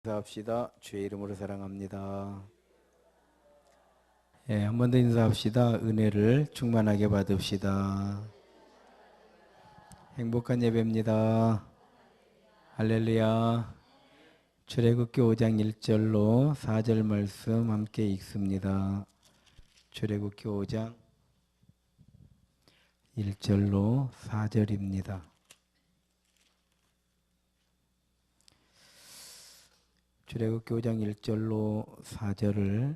인사합시다. 주의 이름으로 사랑합니다. 한 번 더 인사합시다. 은혜를 충만하게 받읍시다. 행복한 예배입니다. 할렐루야. 출애굽기 5장 1절로 4절 말씀 함께 읽습니다. 출애굽기 5장 1절로 4절입니다. 출애굽기 5장 1절로 4절을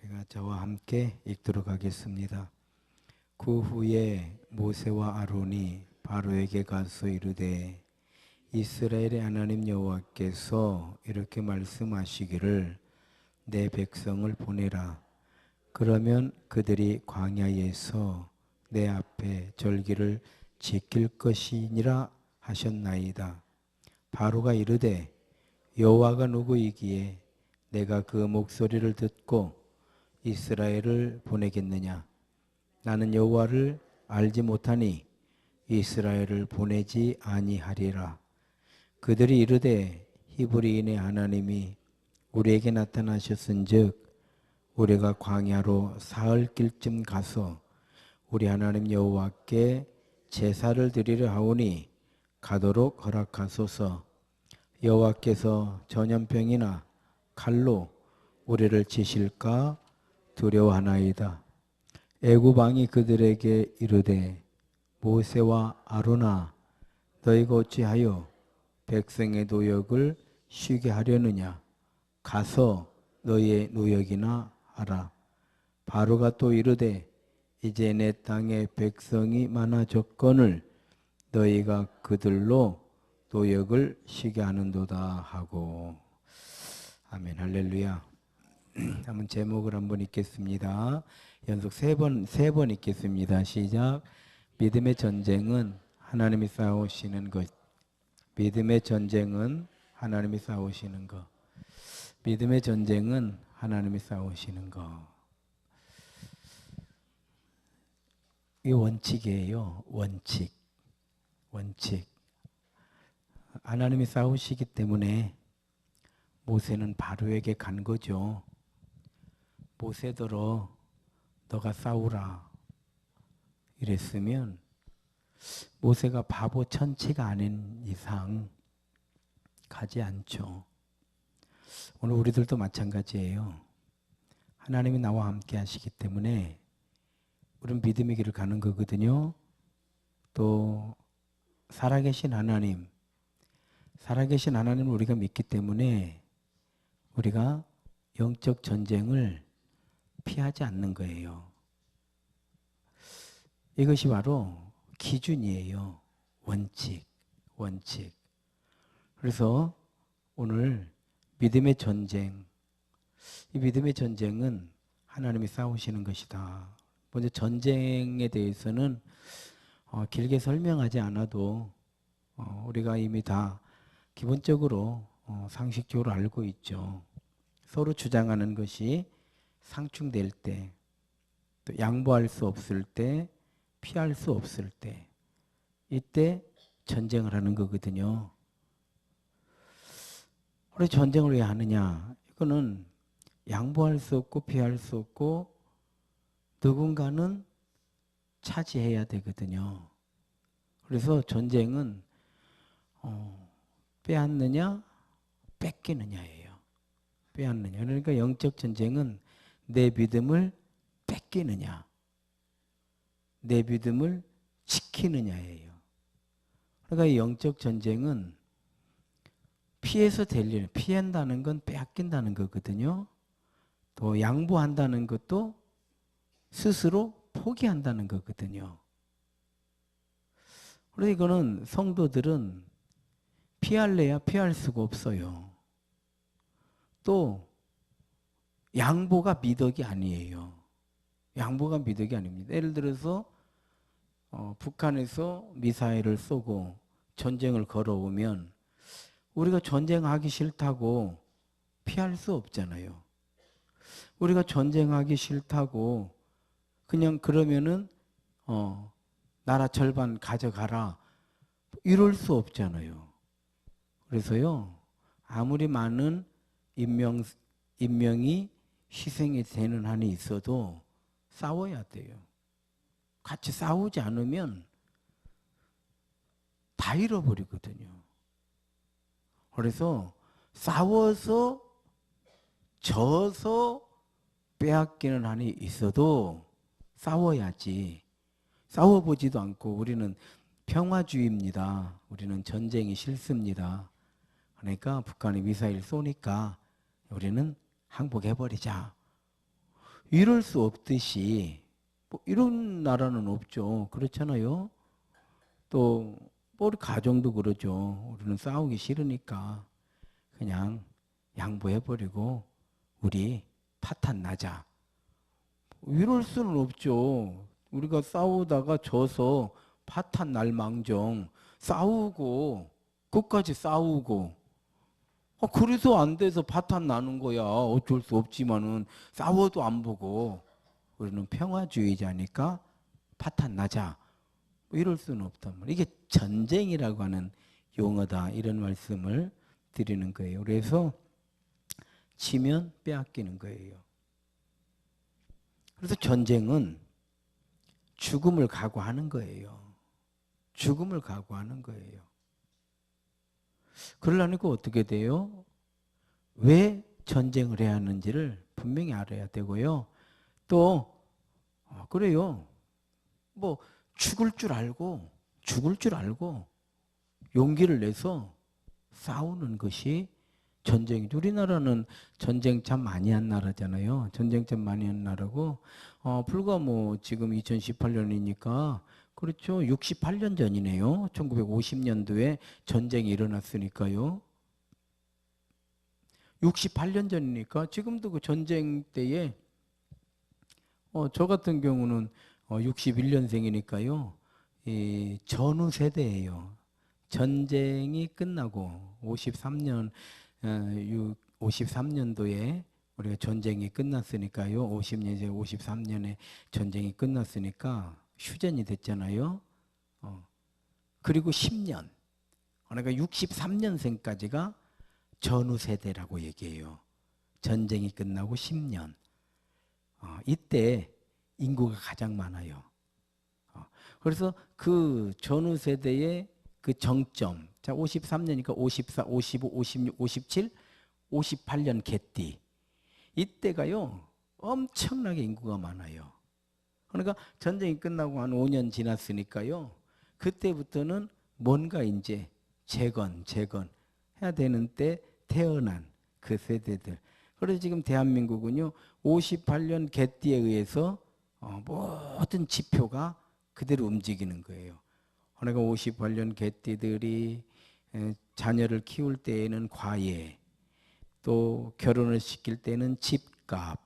우리가 저와 함께 읽도록 하겠습니다. 그 후에 모세와 아론이 바로에게 가서 이르되 이스라엘의 하나님 여호와께서 이렇게 말씀하시기를 내 백성을 보내라. 그러면 그들이 광야에서 내 앞에 절기를 지킬 것이니라 하셨나이다. 바로가 이르되 여호와가 누구이기에 내가 그 목소리를 듣고 이스라엘을 보내겠느냐. 나는 여호와를 알지 못하니 이스라엘을 보내지 아니하리라. 그들이 이르되 히브리인의 하나님이 우리에게 나타나셨은즉 우리가 광야로 사흘길쯤 가서 우리 하나님 여호와께 제사를 드리려 하오니 가도록 허락하소서. 여호와께서 전염병이나 칼로 우리를 치실까 두려워하나이다. 애굽 왕이 그들에게 이르되 모세와 아론아 너희가 어찌하여 백성의 노역을 쉬게 하려느냐. 가서 너희의 노역이나 하라. 바로가 또 이르되 이제 내 땅에 백성이 많아졌거늘 너희가 그들로 노역을 쉬게 하는도다 하고. 아멘. 할렐루야. 한번 제목을 한번 읽겠습니다. 연속 세 번 읽겠습니다. 시작. 믿음의 전쟁은 하나님이 싸우시는 것. 믿음의 전쟁은 하나님이 싸우시는 것. 믿음의 전쟁은 하나님이 싸우시는 것. 이 원칙이에요. 원칙. 하나님이 싸우시기 때문에 모세는 바로에게 간 거죠. 모세더러 너가 싸우라 이랬으면 모세가 바보 천치가 아닌 이상 가지 않죠. 오늘 우리들도 마찬가지예요. 하나님이 나와 함께 하시기 때문에 우리는 믿음의 길을 가는 거거든요. 또 살아계신 하나님을 우리가 믿기 때문에 우리가 영적 전쟁을 피하지 않는 거예요. 이것이 바로 기준이에요. 원칙. 그래서 오늘 믿음의 전쟁, 이 믿음의 전쟁은 하나님이 싸우시는 것이다. 먼저 전쟁에 대해서는 길게 설명하지 않아도 우리가 이미 다 기본적으로 상식적으로 알고 있죠. 서로 주장하는 것이 상충될 때, 또 양보할 수 없을 때, 피할 수 없을 때, 이때 전쟁을 하는 거거든요. 우리 전쟁을 왜 하느냐? 이거는 양보할 수 없고 피할 수 없고 누군가는 차지해야 되거든요. 그래서 전쟁은 빼앗느냐 뺏기느냐예요. 빼앗느냐. 그러니까 영적 전쟁은 내 믿음을 뺏기느냐 내 믿음을 지키느냐예요. 그러니까 이 영적 전쟁은 피해서 될 일, 피한다는 건 빼앗긴다는 거거든요. 또 양보한다는 것도 스스로 포기한다는 거거든요. 그래서 이거는 성도들은 피할래야 피할 수가 없어요. 또 양보가 미덕이 아니에요. 양보가 미덕이 아닙니다. 예를 들어서 북한에서 미사일을 쏘고 전쟁을 걸어오면 우리가 전쟁하기 싫다고 피할 수 없잖아요. 우리가 전쟁하기 싫다고 그냥 그러면은 나라 절반 가져가라 이럴 수 없잖아요. 그래서요 아무리 많은 인명이 희생이 되는 한이 있어도 싸워야 돼요. 같이 싸우지 않으면 다 잃어버리거든요. 그래서 싸워서 져서 빼앗기는 한이 있어도 싸워야지. 싸워보지도 않고 우리는 평화주의입니다. 우리는 전쟁이 싫습니다. 그러니까 북한이 미사일 쏘니까 우리는 항복해버리자. 이럴 수 없듯이 뭐 이런 나라는 없죠. 그렇잖아요. 또 뭐 우리 가정도 그러죠. 우리는 싸우기 싫으니까 그냥 양보해버리고 우리 파탄 나자. 이럴 수는 없죠. 우리가 싸우다가 져서 파탄 날 망정 싸우고 끝까지 싸우고 그래서 안 돼서 파탄 나는 거야. 어쩔 수 없지만은 싸워도 안 보고 우리는 평화주의자니까 파탄 나자. 뭐 이럴 수는 없단 말이에요. 이게 전쟁이라고 하는 용어다. 이런 말씀을 드리는 거예요. 그래서 지면 빼앗기는 거예요. 그래서 전쟁은 죽음을 각오하는 거예요. 죽음을 각오하는 거예요. 그러려니까 어떻게 돼요? 왜 전쟁을 해야 하는지를 분명히 알아야 되고요. 또 그래요. 뭐 죽을 줄 알고 용기를 내서 싸우는 것이 전쟁이죠. 우리나라는 전쟁 참 많이 한 나라잖아요. 전쟁 참 많이 한 나라고 불과 뭐 지금 2018년이니까 그렇죠. 68년 전이네요. 1950년도에 전쟁이 일어났으니까요. 68년 전이니까 지금도 그 전쟁 때에 저 같은 경우는 61년생이니까요. 이 전후 세대예요. 전쟁이 끝나고 53년도에 우리가 전쟁이 끝났으니까요. 50년에 53년에 전쟁이 끝났으니까 휴전이 됐잖아요. 그리고 10년. 그러니까 63년생까지가 전후 세대라고 얘기해요. 전쟁이 끝나고 10년. 이때 인구가 가장 많아요. 그래서 그 전후 세대의 그 정점. 자, 53년이니까 54, 55, 56, 57, 58년 개띠. 이때가요. 엄청나게 인구가 많아요. 그러니까 전쟁이 끝나고 한 5년 지났으니까요. 그때부터는 뭔가 이제 재건 해야 되는 때 태어난 그 세대들. 그래서 지금 대한민국은요. 58년 개띠에 의해서 모든 지표가 그대로 움직이는 거예요. 그러니까 58년 개띠들이 자녀를 키울 때에는 과외, 또 결혼을 시킬 때는 집값,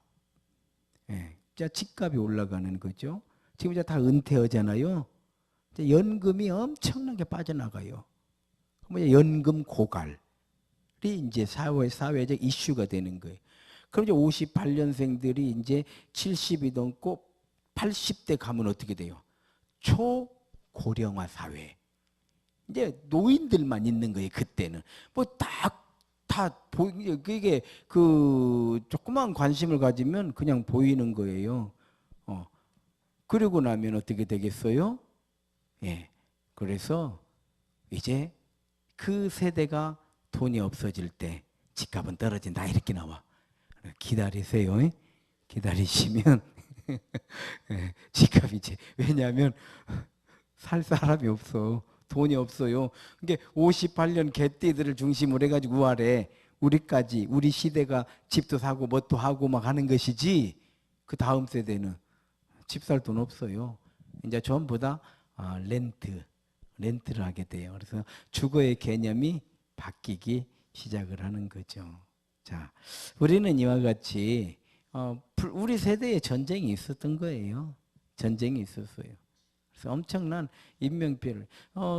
집값이 올라가는 거죠. 지금 이제 다 은퇴하잖아요. 이제 연금이 엄청나게 빠져나가요. 연금 고갈이 이제 사회적 이슈가 되는 거예요. 그럼 이제 58년생들이 이제 70이 넘고 80대 가면 어떻게 돼요? 초고령화 사회. 이제 노인들만 있는 거예요. 그때는 뭐 그게 그 조그만 관심을 가지면 그냥 보이는 거예요. 그러고 나면 어떻게 되겠어요? 그래서 이제 그 세대가 돈이 없어질 때 집값은 떨어진다 이렇게 나와. 기다리세요. 기다리시면 집값이 이제 왜냐하면 살 사람이 없어. 돈이 없어요. 그게 58년 개띠들을 중심으로 해가지고 우아래 우리까지 우리 시대가 집도 사고 뭣도 하고 막 하는 것이지 그 다음 세대는 집 살 돈 없어요. 이제 전부 다 렌트를 하게 돼요. 그래서 주거의 개념이 바뀌기 시작을 하는 거죠. 자, 우리는 이와 같이 우리 세대에 전쟁이 있었던 거예요. 전쟁이 있었어요. 그래서 엄청난 인명피해를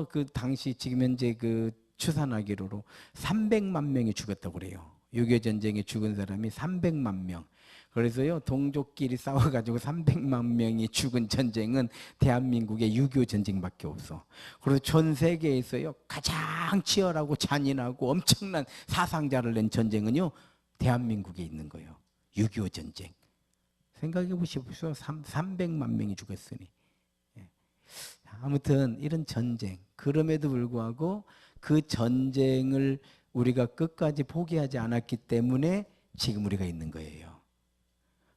그 당시 지금 현재 그 추산하기로로 300만 명이 죽었다고 그래요. 6.25 전쟁에 죽은 사람이 300만 명. 그래서요, 동족끼리 싸워가지고 300만 명이 죽은 전쟁은 대한민국의 6.25 전쟁밖에 없어. 그래서 전 세계에서요, 가장 치열하고 잔인하고 엄청난 사상자를 낸 전쟁은요, 대한민국에 있는 거예요. 6.25 전쟁. 생각해 보십시오. 300만 명이 죽었으니. 아무튼 이런 전쟁, 그럼에도 불구하고 그 전쟁을 우리가 끝까지 포기하지 않았기 때문에 지금 우리가 있는 거예요.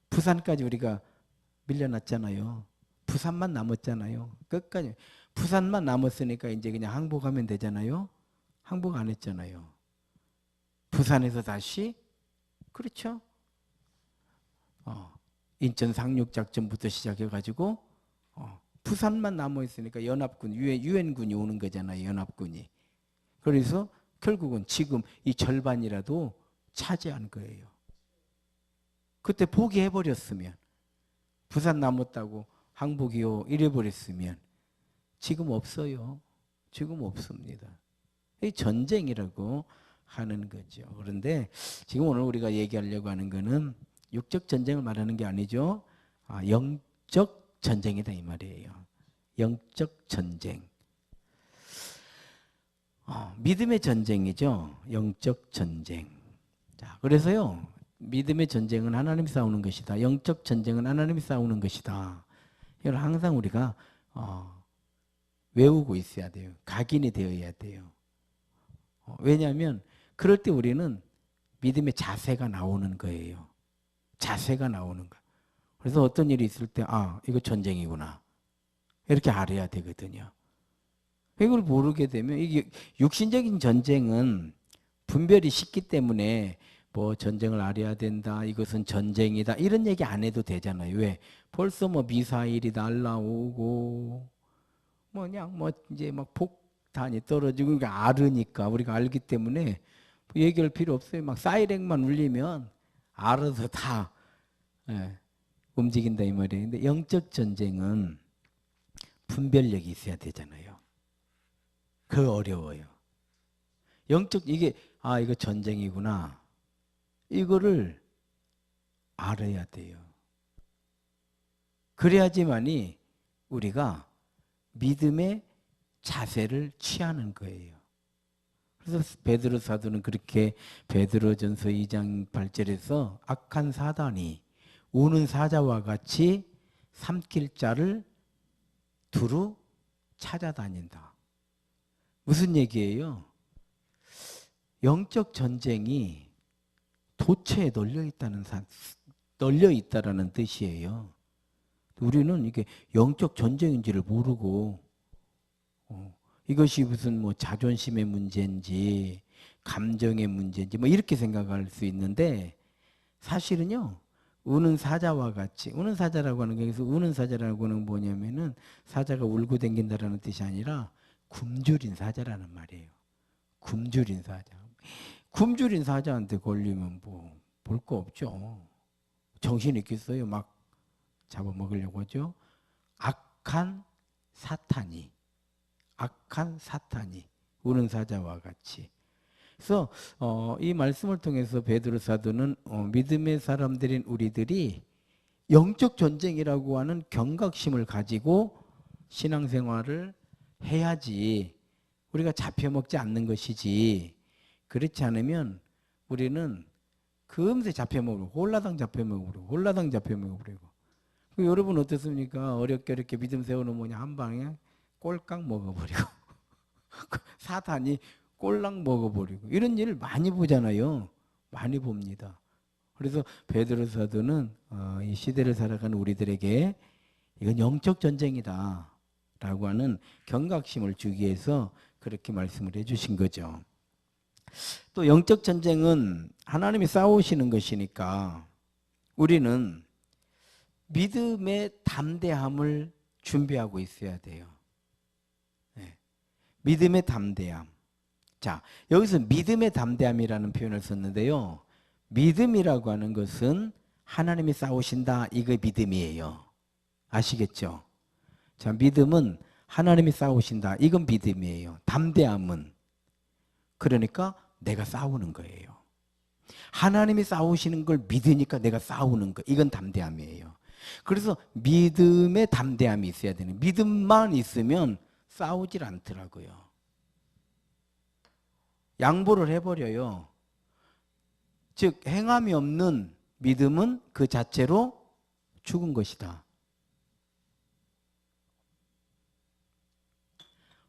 부산까지 우리가 밀려났잖아요. 부산만 남았잖아요. 끝까지. 부산만 남았으니까 이제 그냥 항복하면 되잖아요. 항복 안 했잖아요. 부산에서 다시, 그렇죠. 인천 상륙작전부터 시작해가지고 부산만 남아있으니까 연합군, 유엔군이 오는 거잖아요. 연합군이. 그래서 결국은 지금 이 절반이라도 차지한 거예요. 그때 포기해버렸으면, 부산 남았다고 항복이요 이래버렸으면 지금 없어요. 지금 없습니다. 이 전쟁이라고 하는 거죠. 그런데 지금 오늘 우리가 얘기하려고 하는 거는 육적 전쟁을 말하는 게 아니죠. 영적 전쟁이다 이 말이에요. 영적 전쟁. 믿음의 전쟁이죠. 영적 전쟁. 자, 그래서요, 믿음의 전쟁은 하나님이 싸우는 것이다. 영적 전쟁은 하나님이 싸우는 것이다. 이걸 항상 우리가 외우고 있어야 돼요. 각인이 되어야 돼요. 왜냐하면 그럴 때 우리는 믿음의 자세가 나오는 거예요. 자세가 나오는 거예요. 그래서 어떤 일이 있을 때 이거 전쟁이구나. 이렇게 알아야 되거든요. 이걸 모르게 되면 이게 육신적인 전쟁은 분별이 쉽기 때문에 뭐 전쟁을 알아야 된다, 이것은 전쟁이다 이런 얘기 안 해도 되잖아요. 왜? 벌써 뭐 미사일이 날라오고 그냥 이제 막 폭탄이 떨어지고 그러니까 알으니까 우리가 알기 때문에 얘기할 필요 없어요. 막 사이렌만 울리면 알아서 다 움직인다 이 말이에요. 근데 영적 전쟁은 분별력이 있어야 되잖아요. 그거 어려워요. 영적 이게 이거 전쟁이구나. 이거를 알아야 돼요. 그래야지만이 우리가 믿음의 자세를 취하는 거예요. 그래서 베드로 사도는 그렇게 베드로전서 2장 8절에서 악한 사단이 우는 사자와 같이 삼킬 자를 두루 찾아다닌다. 무슨 얘기예요? 영적 전쟁이 도처에 널려 있다라는 뜻이에요. 우리는 이게 영적 전쟁인지를 모르고 이것이 무슨 뭐 자존심의 문제인지 감정의 문제인지 뭐 이렇게 생각할 수 있는데 사실은요. 우는 사자와 같이 우는 사자라고 하는 게 여기서 우는 사자라고 하는 뭐냐면은 사자가 울고 댕긴다라는 뜻이 아니라 굶주린 사자라는 말이에요. 굶주린 사자. 굶주린 사자한테 걸리면 뭐 볼 거 없죠. 정신 있겠어요? 막 잡아먹으려고 하죠. 악한 사탄이 우는 사자와 같이. 그래서 이 말씀을 통해서 베드로 사도는 믿음의 사람들인 우리들이 영적 전쟁이라고 하는 경각심을 가지고 신앙생활을 해야지 우리가 잡혀먹지 않는 것이지, 그렇지 않으면 우리는 금세 잡혀먹고 홀라당 잡혀먹고 여러분 어떻습니까? 어렵게 믿음 세워놓으면 한 방에 꼴깍 먹어버리고 사탄이 꼴랑 먹어버리고 이런 일을 많이 보잖아요. 많이 봅니다. 그래서 베드로 사도는 이 시대를 살아가는 우리들에게 이건 영적 전쟁이다 라고 하는 경각심을 주기 위해서 그렇게 말씀을 해주신 거죠. 또 영적 전쟁은 하나님이 싸우시는 것이니까 우리는 믿음의 담대함을 준비하고 있어야 돼요. 믿음의 담대함. 자, 여기서 믿음의 담대함이라는 표현을 썼는데요. 믿음이라고 하는 것은 하나님이 싸우신다, 이거 믿음이에요. 아시겠죠? 자, 믿음은 하나님이 싸우신다, 이건 믿음이에요. 담대함은 그러니까 내가 싸우는 거예요. 하나님이 싸우시는 걸 믿으니까 내가 싸우는 거. 이건 담대함이에요. 그래서 믿음에 담대함이 있어야 되는. 믿음만 있으면 싸우질 않더라고요. 양보를 해버려요. 즉 행함이 없는 믿음은 그 자체로 죽은 것이다.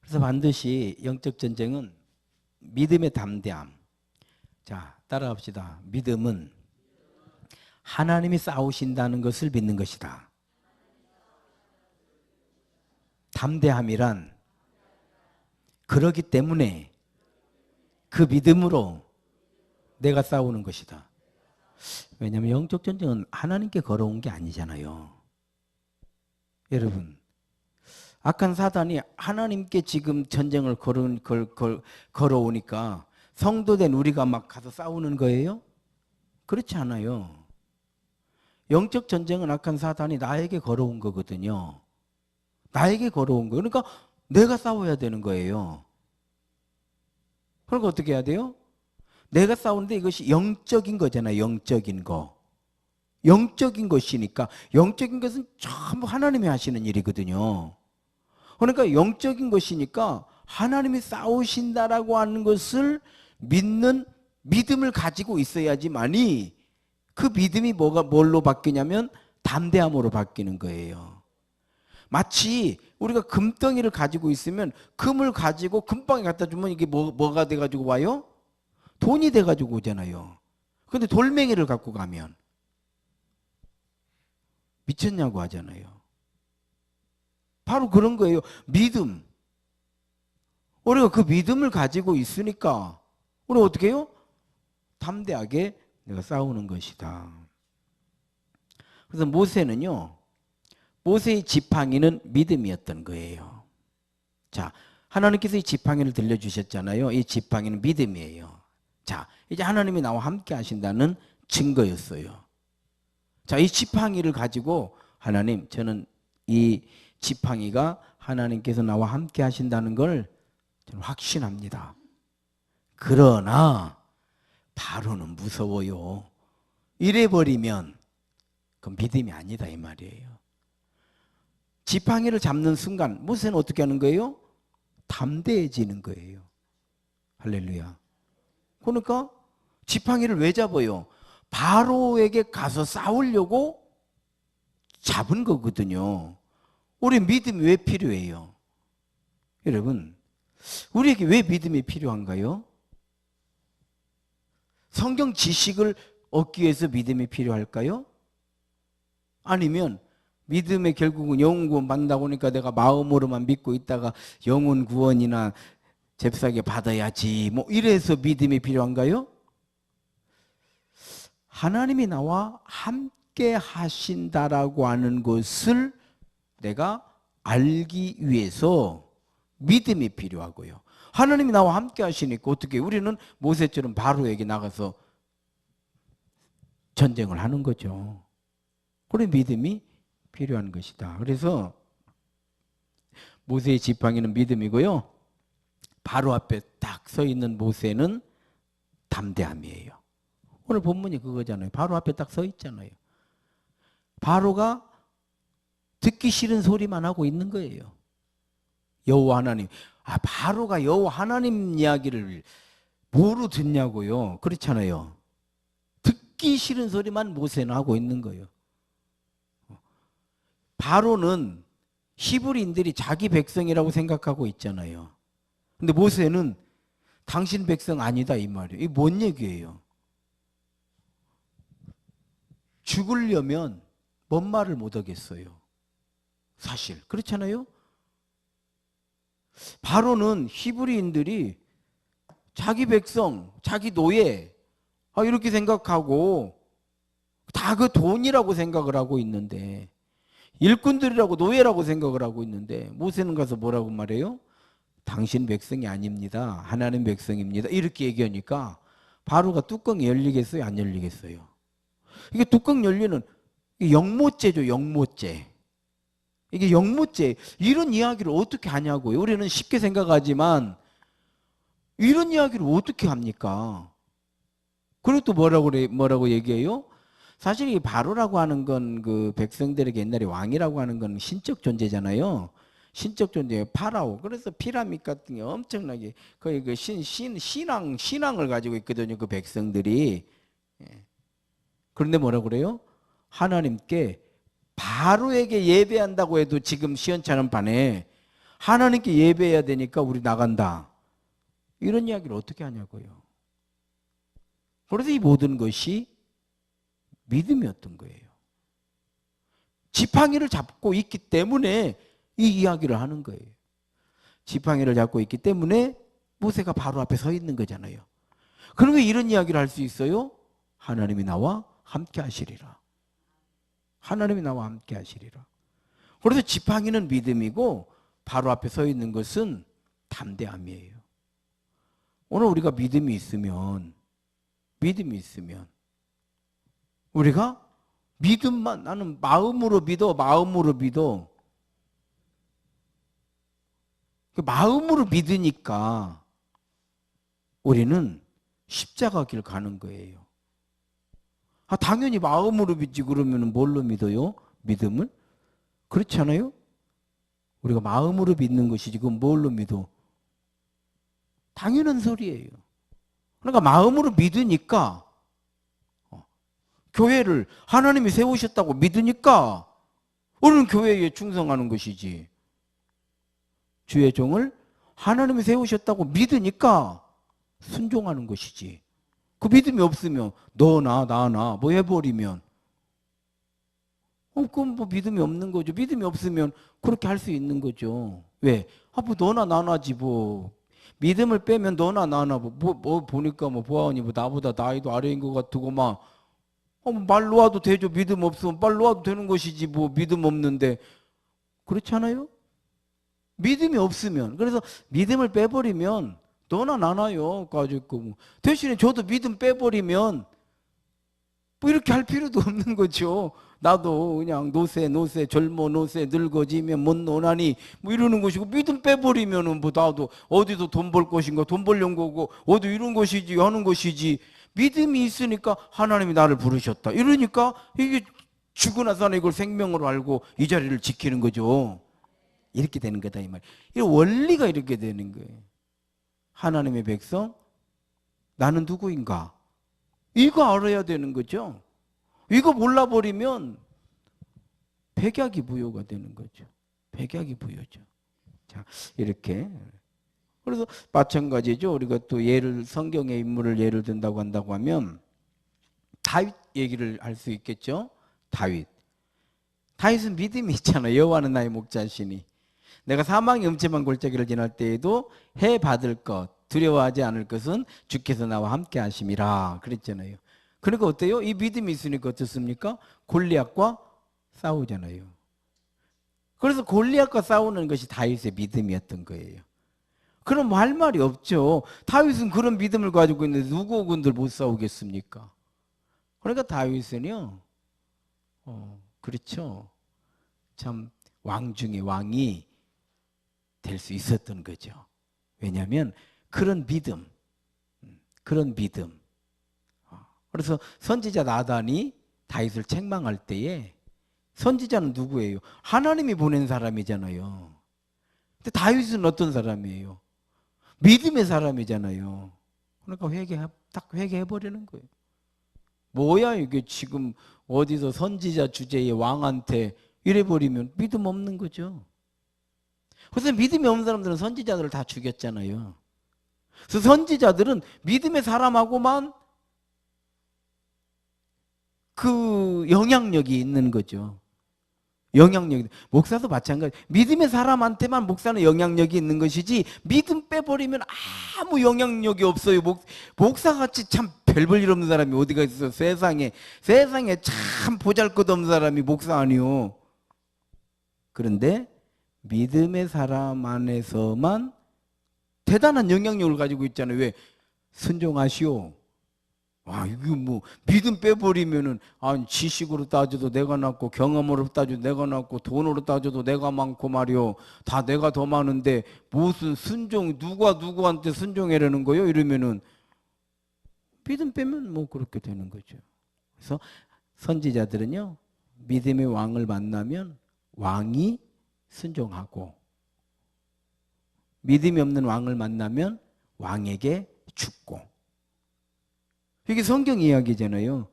그래서 반드시 영적 전쟁은 믿음의 담대함. 자, 따라합시다. 믿음은 하나님이 싸우신다는 것을 믿는 것이다. 담대함이란 그러기 때문에 그 믿음으로 내가 싸우는 것이다. 왜냐하면 영적 전쟁은 하나님께 걸어온 게 아니잖아요. 여러분, 악한 사단이 하나님께 지금 전쟁을 걸어오니까 성도된 우리가 막 가서 싸우는 거예요? 그렇지 않아요. 영적 전쟁은 악한 사단이 나에게 걸어온 거거든요. 나에게 걸어온 거예요. 그러니까 내가 싸워야 되는 거예요. 그러니까 어떻게 해야 돼요? 내가 싸우는데 이것이 영적인 거잖아요. 영적인 거. 영적인 것이니까 영적인 것은 전부 하나님이 하시는 일이거든요. 그러니까 영적인 것이니까 하나님이 싸우신다라고 하는 것을 믿는 믿음을 가지고 있어야지만이 그 믿음이 뭘로 바뀌냐면 담대함으로 바뀌는 거예요. 마치 우리가 금덩이를 가지고 있으면 금을 가지고 금방에 갖다 주면 이게 뭐가 돼가지고 와요? 돈이 돼가지고 오잖아요. 근데 돌멩이를 갖고 가면 미쳤냐고 하잖아요. 바로 그런 거예요. 믿음. 우리가 그 믿음을 가지고 있으니까 우리가 어떻게 해요? 담대하게 내가 싸우는 것이다. 그래서 모세는요, 모세의 지팡이는 믿음이었던 거예요. 자, 하나님께서 이 지팡이를 들려주셨잖아요. 이 지팡이는 믿음이에요. 자, 이제 하나님이 나와 함께 하신다는 증거였어요. 자, 이 지팡이를 가지고 하나님, 저는 이 지팡이가 하나님께서 나와 함께 하신다는 걸 저는 확신합니다. 그러나 바로는 무서워요. 이래버리면 그건 믿음이 아니다 이 말이에요. 지팡이를 잡는 순간 모세는 어떻게 하는 거예요? 담대해지는 거예요. 할렐루야. 그러니까 지팡이를 왜 잡아요? 바로에게 가서 싸우려고 잡은 거거든요. 우리 믿음이 왜 필요해요? 여러분, 우리에게 왜 믿음이 필요한가요? 성경 지식을 얻기 위해서 믿음이 필요할까요? 아니면 믿음의 결국은 영혼 구원 받는다고 하니까 내가 마음으로만 믿고 있다가 영혼 구원이나 잽싸게 받아야지 뭐 이래서 믿음이 필요한가요? 하나님이 나와 함께 하신다라고 하는 것을 내가 알기 위해서 믿음이 필요하고요. 하나님이 나와 함께 하시니까 어떻게 우리는 모세처럼 바로에게 나가서 전쟁을 하는 거죠. 그래 믿음이 필요한 것이다. 그래서 모세의 지팡이는 믿음이고요. 바로 앞에 딱 서 있는 모세는 담대함이에요. 오늘 본문이 그거잖아요. 바로 앞에 딱 서 있잖아요. 바로가 듣기 싫은 소리만 하고 있는 거예요. 여호와 하나님. 바로가 여호와 하나님 이야기를 뭐로 듣냐고요. 그렇잖아요. 듣기 싫은 소리만 모세는 하고 있는 거예요. 바로는 히브리인들이 자기 백성이라고 생각하고 있잖아요. 근데 모세는 당신 백성 아니다 이 말이에요. 이게 뭔 얘기예요? 죽으려면 뭔 말을 못 하겠어요. 사실 그렇잖아요. 바로는 히브리인들이 자기 백성, 자기 노예 이렇게 생각하고 다 그 돈이라고 생각을 하고 있는데 일꾼들이라고 노예라고 생각을 하고 있는데 모세는 가서 뭐라고 말해요? 당신 백성이 아닙니다. 하나님 백성입니다. 이렇게 얘기하니까 바로가 뚜껑이 열리겠어요? 안 열리겠어요? 이게 뚜껑 열리는 영모죄죠. 영모죄. 이게 영모죄. 이런 이야기를 어떻게 하냐고요. 우리는 쉽게 생각하지만 이런 이야기를 어떻게 합니까? 그리고 또 뭐라고 얘기해요? 사실 이 바로라고 하는 건 그 백성들에게 옛날에 왕이라고 하는 건 신적 존재잖아요. 신적 존재예요. 파라오. 그래서 피라밋 같은 게 엄청나게 거의 그 신앙을 가지고 있거든요. 그 백성들이. 예. 그런데 뭐라고 그래요? 하나님께 바로에게 예배한다고 해도 지금 시원찮은 판에 하나님께 예배해야 되니까 우리 나간다. 이런 이야기를 어떻게 하냐고요. 그래서 이 모든 것이 믿음이었던 거예요. 지팡이를 잡고 있기 때문에 이 이야기를 하는 거예요. 지팡이를 잡고 있기 때문에 모세가 바로 앞에 서 있는 거잖아요. 그럼 왜 이런 이야기를 할 수 있어요? 하나님이 나와 함께 하시리라. 하나님이 나와 함께 하시리라. 그래서 지팡이는 믿음이고 바로 앞에 서 있는 것은 담대함이에요. 오늘 우리가 믿음이 있으면 우리가 믿음만, 나는 마음으로 믿어. 그 마음으로 믿으니까 우리는 십자가 길 가는 거예요. 당연히 마음으로 믿지. 그러면 뭘로 믿어요? 믿음을? 그렇지 않아요? 우리가 마음으로 믿는 것이지 그건 뭘로 믿어? 당연한 소리예요. 그러니까 마음으로 믿으니까 교회를 하나님이 세우셨다고 믿으니까 우리는 교회에 충성하는 것이지. 주의 종을 하나님이 세우셨다고 믿으니까 순종하는 것이지. 그 믿음이 없으면 너나 나나 뭐 해버리면 그건 뭐 믿음이 없는 거죠. 믿음이 없으면 그렇게 할 수 있는 거죠. 왜? 뭐 너나 나나지 뭐. 믿음을 빼면 너나 나나 뭐 보니까 뭐 보아하니 뭐 나보다 나이도 아래인 것 같고 막 말 놓아도 되죠. 믿음 없으면 말 놓아도 되는 것이지 뭐 믿음 없는데. 그렇지 않아요? 믿음이 없으면. 그래서 믿음을 빼버리면 너나 나나요. 가지고 대신에 저도 믿음 빼버리면 뭐 이렇게 할 필요도 없는 거죠. 나도 그냥 노세 젊어 노세 늙어지면 못 노나니 뭐 이러는 것이고 믿음 빼버리면은 뭐 나도 어디서 돈 벌 것인가 돈 벌려는 거고 어디 이런 것이지 하는 것이지. 믿음이 있으니까 하나님이 나를 부르셨다. 이러니까 이게 죽고 나서 이걸 생명으로 알고 이 자리를 지키는 거죠. 이렇게 되는 거다 이 말. 이 원리가 이렇게 되는 거예요. 하나님의 백성 나는 누구인가? 이거 알아야 되는 거죠. 이거 몰라버리면 백약이 부요가 되는 거죠. 백약이 부요죠. 자, 이렇게. 그래서 마찬가지죠. 우리가 또 성경의 인물을 예를 든다고 한다고 하면 다윗 얘기를 할 수 있겠죠. 다윗은 믿음이 있잖아요. 여호와는 나의 목자시니 내가 사망의 음침한 골짜기를 지날 때에도 해 받을 것 두려워하지 않을 것은 주께서 나와 함께 하심이라 그랬잖아요. 그러니까 어때요? 이 믿음이 있으니까 어떻습니까? 골리앗과 싸우잖아요. 그래서 골리앗과 싸우는 것이 다윗의 믿음이었던 거예요. 그럼 뭐 할 말이 없죠. 다윗은 그런 믿음을 가지고 있는데 누구 군들 못 싸우겠습니까? 그러니까 다윗은요, 그렇죠. 참 왕 중에 왕이 될 수 있었던 거죠. 왜냐하면 그런 믿음. 그래서 선지자 나단이 다윗을 책망할 때에 선지자는 누구예요? 하나님이 보낸 사람이잖아요. 근데 다윗은 어떤 사람이에요? 믿음의 사람이잖아요. 그러니까 딱 회개해버리는 거예요. 뭐야 이게 지금 어디서 선지자 주제의 왕한테 이래버리면 믿음 없는 거죠. 그래서 믿음이 없는 사람들은 선지자들을 다 죽였잖아요. 그래서 선지자들은 믿음의 사람하고만 그 영향력이 있는 거죠. 영향력이. 목사도 마찬가지. 믿음의 사람한테만 목사는 영향력이 있는 것이지 믿음 빼버리면 아무 영향력이 없어요. 목사같이 참 별 볼 일 없는 사람이 어디가 있어. 세상에 참 보잘것없는 사람이 목사 아니요. 그런데 믿음의 사람 안에서만 대단한 영향력을 가지고 있잖아요. 왜? 순종하시오. 이거 뭐 믿음 빼버리면은 지식으로 따져도 내가 낫고 경험으로 따져도 내가 낫고 돈으로 따져도 내가 많고 말이요. 다 내가 더 많은데 무슨 순종 누가 누구한테 순종하려는 거요? 이러면은 믿음 빼면 뭐 그렇게 되는 거죠. 그래서 선지자들은요, 믿음의 왕을 만나면 왕이 순종하고, 믿음이 없는 왕을 만나면 왕에게 죽고. 이게 성경 이야기잖아요.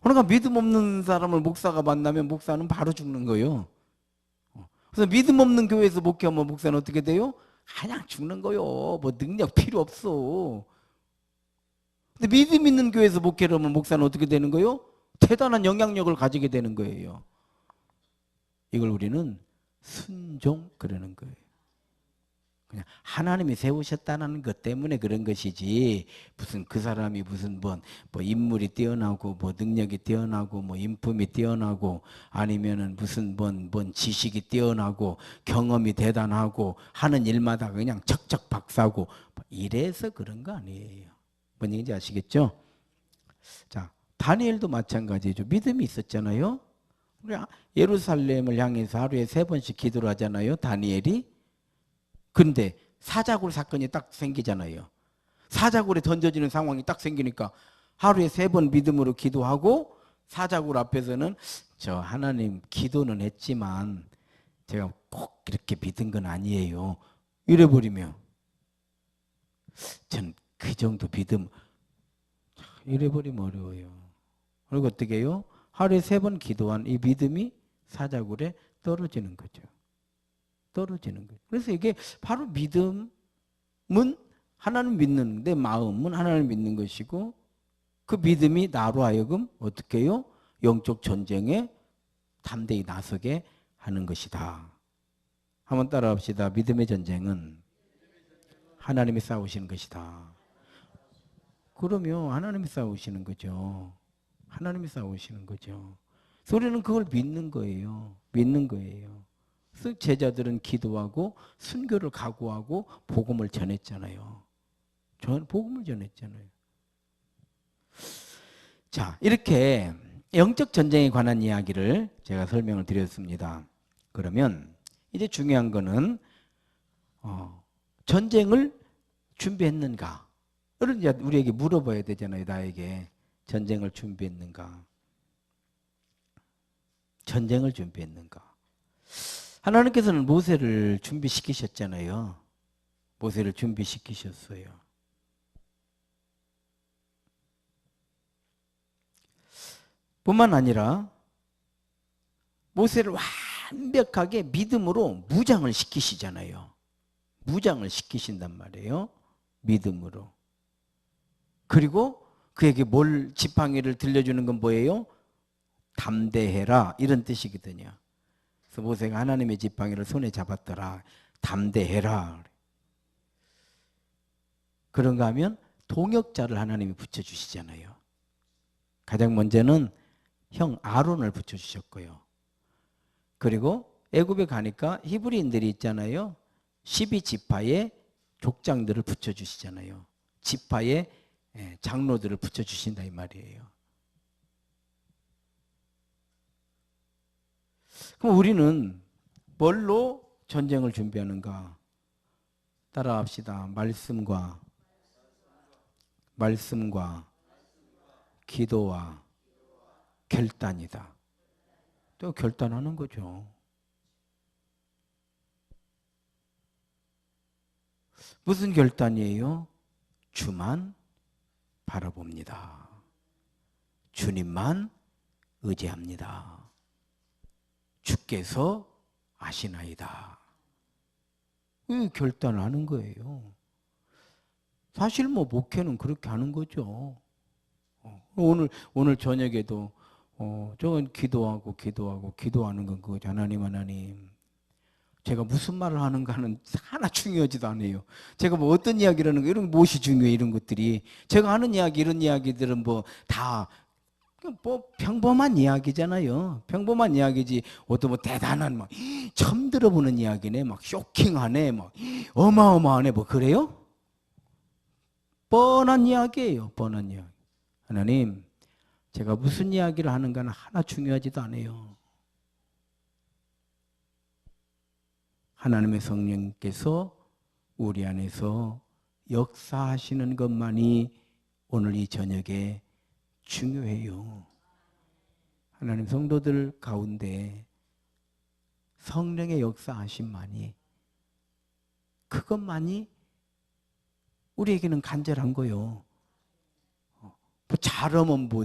그러니까 믿음 없는 사람을 목사가 만나면 목사는 바로 죽는 거예요. 그래서 믿음 없는 교회에서 목회하면 목사는 어떻게 돼요? 그냥 죽는 거요. 뭐 능력 필요 없어. 근데 믿음 있는 교회에서 목회를 하면 목사는 어떻게 되는 거요? 대단한 영향력을 가지게 되는 거예요. 이걸 우리는 순종 그러는 거예요. 그냥 하나님이 세우셨다는 것 때문에 그런 것이지, 무슨 그 사람이 무슨 뭐 인물이 뛰어나고 뭐 능력이 뛰어나고 뭐 인품이 뛰어나고 아니면은 무슨 뭔 지식이 뛰어나고 경험이 대단하고 하는 일마다 그냥 척척 박사고 이래서 그런 거 아니에요. 뭔 얘기인지 아시겠죠? 자, 다니엘도 마찬가지죠. 믿음이 있었잖아요. 우리 예루살렘을 향해서 하루에 3번씩 기도를 하잖아요. 다니엘이. 그런데 사자굴 사건이 딱 생기잖아요. 사자굴에 던져지는 상황이 딱 생기니까 하루에 3번 믿음으로 기도하고 사자굴 앞에서는 저 하나님 기도는 했지만 제가 꼭 이렇게 믿은 건 아니에요. 이래버리면 전 그 정도 믿음 이래버리면 어려워요. 그리고 어떻게 해요? 하루에 3번 기도한 이 믿음이 사자굴에 떨어지는 거죠. 떨어지는 거예요. 그래서 이게 바로 믿음은 하나님 믿는, 내 마음은 하나님 믿는 것이고, 그 믿음이 나로 하여금 어떻게 해요? 영적 전쟁에 담대히 나서게 하는 것이다. 한번 따라합시다. 믿음의 전쟁은 하나님이 싸우시는 것이다. 그러면 하나님이 싸우시는 거죠. 하나님이 싸우시는 거죠. 그래서 우리는 그걸 믿는 거예요. 믿는 거예요. 그래서 제자들은 기도하고 순교를 각오하고 복음을 전했잖아요. 복음을 전했잖아요. 자, 이렇게 영적 전쟁에 관한 이야기를 제가 설명을 드렸습니다. 그러면 이제 중요한 거는 전쟁을 준비했는가? 를 이제 우리에게 물어봐야 되잖아요. 나에게 전쟁을 준비했는가? 전쟁을 준비했는가? 하나님께서는 모세를 준비시키셨잖아요. 모세를 준비시키셨어요. 뿐만 아니라 모세를 완벽하게 믿음으로 무장을 시키시잖아요. 무장을 시키신단 말이에요. 믿음으로. 그리고 그에게 뭘 지팡이를 들려주는 건 뭐예요? 담대해라 이런 뜻이거든요. 그래서 모세가 하나님의 지팡이를 손에 잡았더라. 담대해라. 그런가 하면 동역자를 하나님이 붙여주시잖아요. 가장 먼저는 형 아론을 붙여주셨고요. 그리고 애굽에 가니까 히브리인들이 있잖아요. 12지파의 족장들을 붙여주시잖아요. 지파의 장로들을 붙여주신다 이 말이에요. 그럼 우리는 뭘로 전쟁을 준비하는가? 따라합시다. 말씀과 기도와 결단이다. 또 결단하는 거죠. 무슨 결단이에요? 주만 바라봅니다. 주님만 의지합니다. 주께서 아시나이다. 결단을 하는 거예요. 사실 뭐 목회는 그렇게 하는 거죠. 오늘 저녁에도 저건 기도하는 건 그거죠. 하나님 제가 무슨 말을 하는가는 하나 중요하지도 않아요. 제가 뭐 어떤 이야기를 하는 거 이런 무엇이 중요해 이런 것들이. 제가 하는 이야기 이런 이야기들은 뭐 다 평범한 이야기잖아요. 평범한 이야기지 어떤 뭐 대단한 막 처음 들어보는 이야기네 막 쇼킹하네 막 어마어마하네 뭐 그래요? 뻔한 이야기예요. 뻔한 이야기. 하나님 제가 무슨 이야기를 하는가는 하나 중요하지도 않아요. 하나님의 성령께서 우리 안에서 역사하시는 것만이 오늘 이 저녁에 중요해요. 하나님 성도들 가운데 성령의 역사하심만이, 그것만이 우리에게는 간절한 거요. 뭐 잘하면 뭐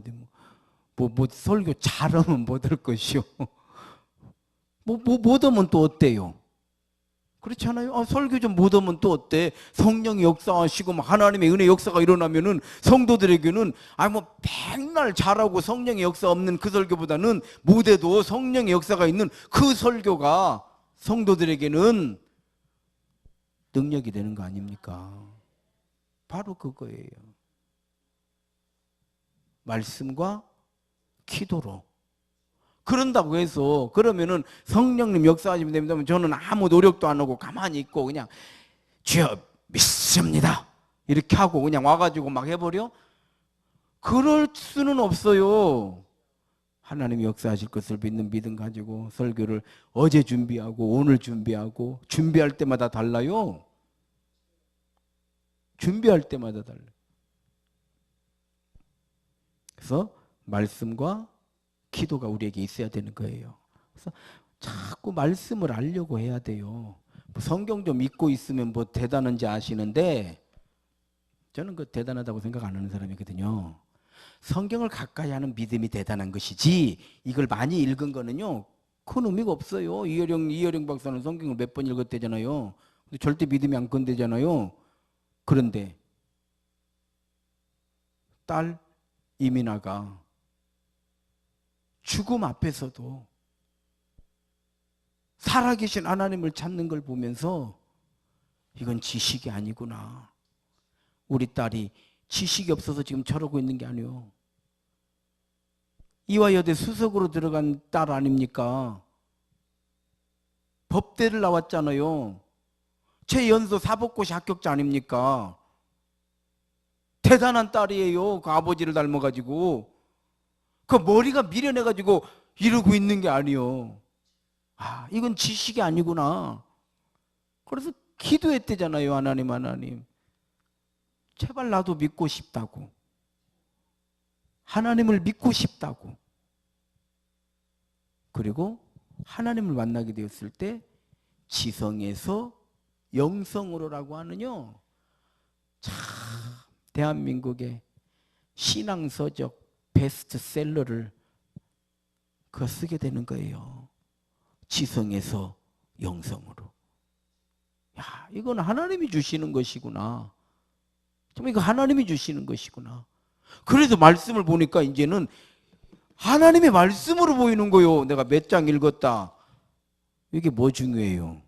설교 잘하면 못할 것이요. 못하면 또 어때요? 그렇잖아요. 설교 좀 못하면 또 어때? 성령이 역사하시고 하나님의 은혜 역사가 일어나면은 성도들에게는 뭐 맨날 잘하고 성령의 역사 없는 그 설교보다는 못해도 성령의 역사가 있는 그 설교가 성도들에게는 능력이 되는 거 아닙니까? 바로 그거예요. 말씀과 기도로. 그런다고 해서 그러면은 성령님 역사하시면 된다면 저는 아무 노력도 안 하고 가만히 있고 그냥 주여 믿습니다 이렇게 하고 그냥 와가지고 막 해버려? 그럴 수는 없어요. 하나님이 역사하실 것을 믿는 믿음 가지고 설교를 어제 준비하고 오늘 준비하고, 준비할 때마다 달라요. 준비할 때마다 달라요. 그래서 말씀과 기도가 우리에게 있어야 되는 거예요. 그래서 자꾸 말씀을 알려고 해야 돼요. 성경 좀 읽고 있으면 뭐 대단한지 아시는데, 저는 그 대단하다고 생각 안 하는 사람이거든요. 성경을 가까이 하는 믿음이 대단한 것이지, 이걸 많이 읽은 거는요 큰 의미가 없어요. 이효령 박사는 성경을 몇 번 읽었대잖아요. 근데 절대 믿음이 안 건대잖아요. 그런데 딸 이민아가 죽음 앞에서도 살아계신 하나님을 찾는 걸 보면서 이건 지식이 아니구나. 우리 딸이 지식이 없어서 지금 저러고 있는 게 아니에요. 이화여대 수석으로 들어간 딸 아닙니까? 법대를 나왔잖아요. 최연소 사법고시 합격자 아닙니까? 대단한 딸이에요. 그 아버지를 닮아가지고. 그 머리가 미련해가지고 이러고 있는 게 아니요. 이건 지식이 아니구나. 그래서 기도했대잖아요. 하나님. 제발 나도 믿고 싶다고. 하나님을 믿고 싶다고. 그리고 하나님을 만나게 되었을 때 지성에서 영성으로라고 하는요. 참 대한민국의 신앙서적 베스트셀러를 그거 쓰게 되는 거예요. 지성에서 영성으로. 야, 이건 하나님이 주시는 것이구나. 정말 이거 하나님이 주시는 것이구나. 그래서 말씀을 보니까 이제는 하나님의 말씀으로 보이는 거요. 내가 몇 장 읽었다. 이게 뭐 중요해요?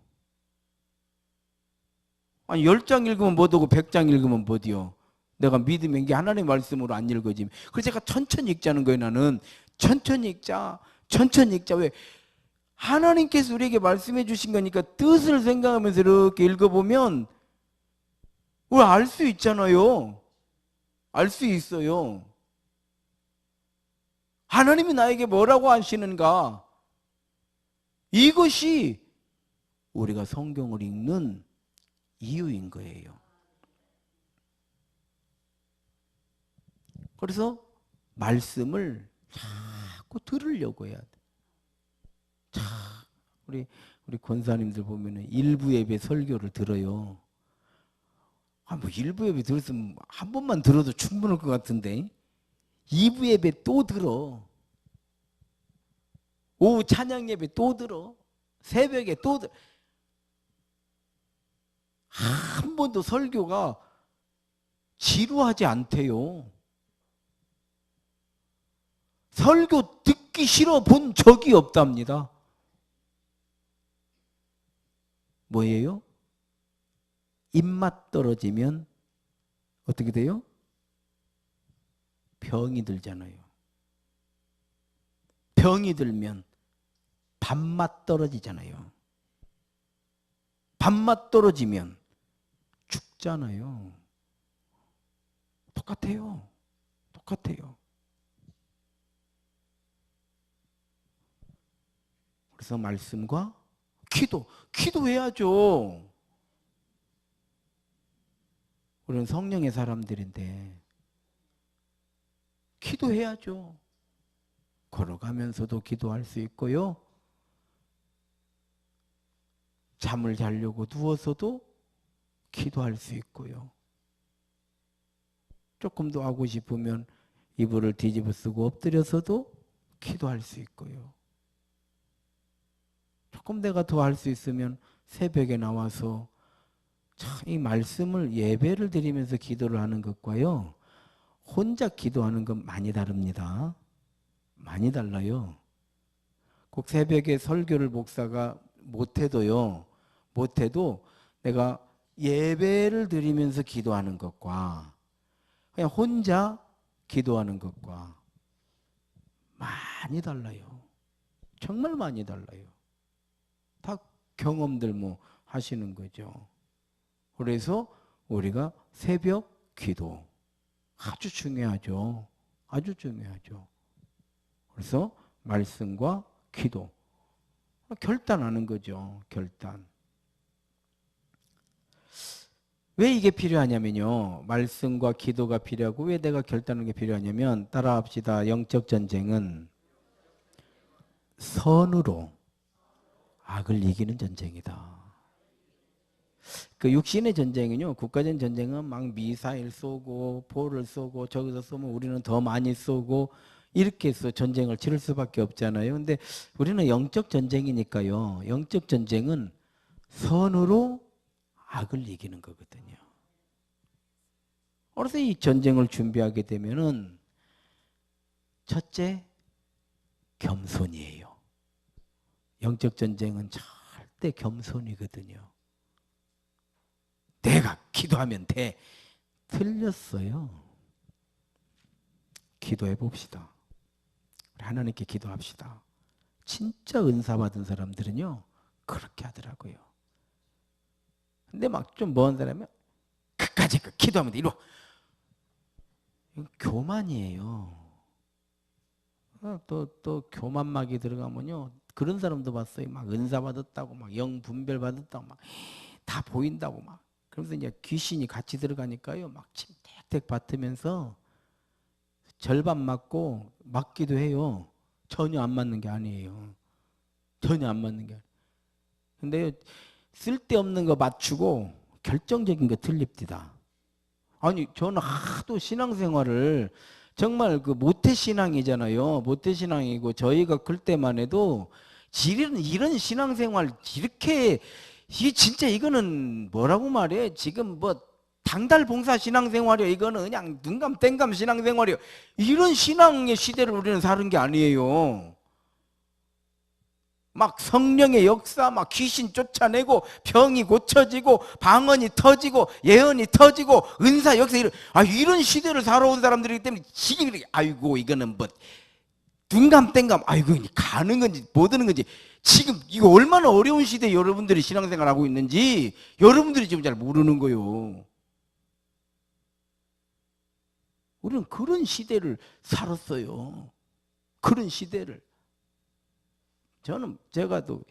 10장 읽으면 뭐되고 100장 읽으면 뭐디요? 내가 믿으면 이게 하나님의 말씀으로 안 읽어지면. 그래서 제가 천천히 읽자는 거예요. 나는 천천히 읽자. 왜? 하나님께서 우리에게 말씀해 주신 거니까 뜻을 생각하면서 이렇게 읽어보면 우리 알 수 있잖아요. 알 수 있어요. 하나님이 나에게 뭐라고 하시는가? 이것이 우리가 성경을 읽는 이유인 거예요. 그래서 말씀을 자꾸 들으려고 해야 돼. 우리 권사님들 보면은 일부 예배 설교를 들어요. 뭐 일부 예배 들었으면 한 번만 들어도 충분할 것 같은데 2부 예배 또 들어. 오후 찬양 예배 또 들어. 새벽에 또 들어. 한 번도 설교가 지루하지 않대요. 설교 듣기 싫어 본 적이 없답니다. 뭐예요? 입맛 떨어지면 어떻게 돼요? 병이 들잖아요. 병이 들면 밥맛 떨어지잖아요. 밥맛 떨어지면 죽잖아요. 똑같아요. 그래서 말씀과 기도해야죠. 우리는 성령의 사람들인데 기도해야죠. 걸어가면서도 기도할 수 있고요. 잠을 자려고 누워서도 기도할 수 있고요. 조금 더 하고 싶으면 이불을 뒤집어 쓰고 엎드려서도 기도할 수 있고요. 조금 내가 더 할 수 있으면 새벽에 나와서 참 이 말씀을 예배를 드리면서 기도를 하는 것과요, 혼자 기도하는 건 많이 다릅니다. 많이 달라요. 꼭 새벽에 설교를 목사가 못해도 내가 예배를 드리면서 기도하는 것과 그냥 혼자 기도하는 것과 많이 달라요. 정말 많이 달라요. 다 경험들 뭐 하시는 거죠. 그래서 우리가 새벽 기도 아주 중요하죠. 아주 중요하죠. 그래서 말씀과 기도 결단하는 거죠. 결단. 왜 이게 필요하냐면요. 말씀과 기도가 필요하고 왜 내가 결단하는 게 필요하냐면 따라합시다. 영적 전쟁은 선으로 악을 이기는 전쟁이다. 그 육신의 전쟁은요, 국가적 전쟁은 막 미사일 쏘고 포를 쏘고 저기서 쏘면 우리는 더 많이 쏘고 이렇게 해서 전쟁을 치를 수밖에 없잖아요. 근데 우리는 영적 전쟁이니까요. 영적 전쟁은 선으로 악을 이기는 거거든요. 그래서 이 전쟁을 준비하게 되면은 첫째, 겸손이에요. 영적 전쟁은 절대 겸손이거든요. 내가 기도하면 돼. 틀렸어요. 기도해 봅시다. 하나님께 기도합시다. 진짜 은사 받은 사람들은요, 그렇게 하더라고요. 근데 막 좀 먼 사람은 끝까지 기도하면 돼. 이리 와. 이건 교만이에요. 또 교만막이 들어가면요, 그런 사람도 봤어요. 막 은사 받았다고, 막 영 분별 받았다고, 막 다 보인다고 막. 그러면서 이제 귀신이 같이 들어가니까요, 막 침택택 받으면서 절반 맞고 맞기도 해요. 전혀 안 맞는 게 아니에요. 전혀 안 맞는 게 아니에요. 근데 쓸데없는 거 맞추고 결정적인 거 틀립니다. 아니, 저는 하도 신앙생활을 정말 그 모태신앙이잖아요. 모태신앙이고 저희가 그럴 때만 해도 이런 신앙생활 이렇게 이게 진짜 이거는 뭐라고 말해? 지금 뭐 당달봉사 신앙생활이요. 이거는 그냥 눈감 땡감 신앙생활이요. 이런 신앙의 시대를 우리는 사는 게 아니에요. 막 성령의 역사, 막 귀신 쫓아내고 병이 고쳐지고 방언이 터지고 예언이 터지고 은사 역사 이런 시대를 살아온 사람들이기 때문에 지금 아이고 이거는 뭐 눈감 땡감 아이고 가는 건지 못 하는 건지 지금 이거 얼마나 어려운 시대에 여러분들이 신앙생활 하고 있는지 여러분들이 지금 잘 모르는 거예요. 우리는 그런 시대를 살았어요. 그런 시대를. 제가 또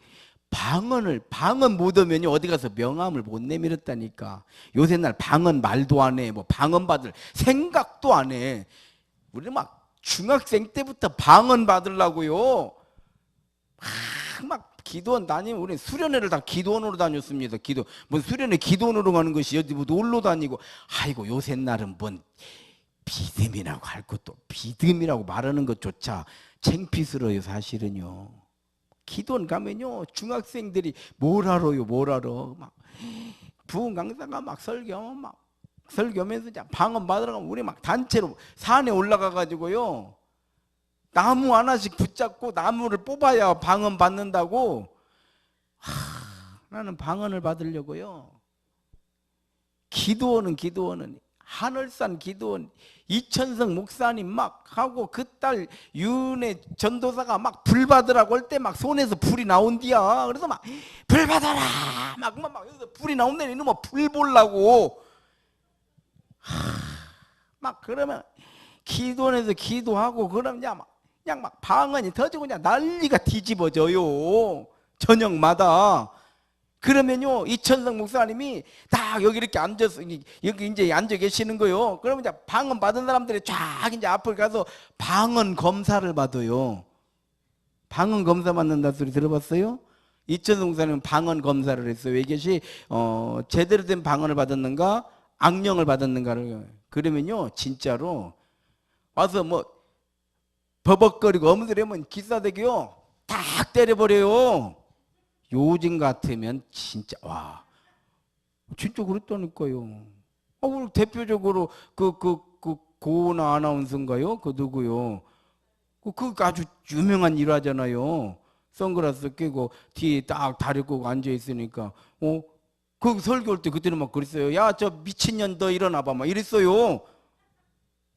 방언 못 하면 어디 가서 명함을 못 내밀었다니까. 요새 날 방언 말도 안 해. 뭐 방언 받을 생각도 안 해. 우리는 막 중학생 때부터 방언 받으려고요. 막 기도원 다니면 우리 수련회를 다 기도원으로 다녔습니다. 뭐 수련회 기도원으로 가는 것이 어디 뭐 놀러 다니고. 아이고 요새 날은 뭔 믿음이라고 할 것도 믿음이라고 말하는 것조차 창피스러워요. 사실은요. 기도원 가면요 중학생들이 뭘 알아요. 막 부흥 강사가 막 설교하면서 방언 받으러 가면 우리 막 단체로 산에 올라가 가지고요 나무 하나씩 붙잡고 나무를 뽑아야 방언 받는다고. 나는 방언을 받으려고요. 기도원은 하늘산 기도원 이천성 목사님 막 하고 그 딸 윤혜 전도사가 막 불 받으라고 할 때 막 손에서 불이 나온디야. 그래서 막 불 받아라 막 여기서 불이 나온다니 이놈아 불 보려고 막 그러면 기도원에서 기도하고 그러면 그냥 막 방언이 터지고 그냥 난리가 뒤집어져요. 저녁마다. 그러면요, 이천성 목사님이 딱 여기 이렇게 앉아서, 여기 이제 앉아 계시는 거요. 그러면 이제 방언 받은 사람들이 쫙 이제 앞을 가서 방언 검사를 받아요. 방언 검사 받는다 소리 들어봤어요? 이천성 목사님은 방언 검사를 했어요. 이것이 제대로 된 방언을 받았는가, 악령을 받았는가를. 그러면요, 진짜로 와서 뭐 버벅거리고 어무들이면 기사대기요, 딱 때려버려요. 요즘 같으면 진짜 와, 진짜 그랬다니까요. 오늘 대표적으로 고은아 아나운서인가요? 그 누구요? 그 아주 유명한 일화잖아요. 선글라스 끼고 뒤에 딱 다리 꼬고 앉아 있으니까 그 설교할 때 그때는 막 그랬어요. 야, 저 미친년 너 일어나봐 막 이랬어요.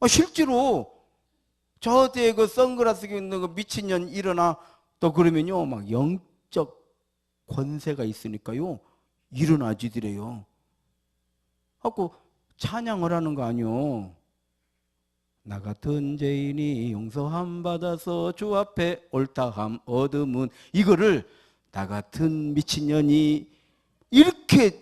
실제로 저한테 그 선글라스 끼고 있는 그 미친년 일어나 또 그러면요, 막 영적 권세가 있으니까요, 일어나지더래요. 하고 찬양을 하는 거 아니요. 나 같은 죄인이 용서함 받아서 주 앞에 옳다함 얻음은, 이거를 나 같은 미친년이 이렇게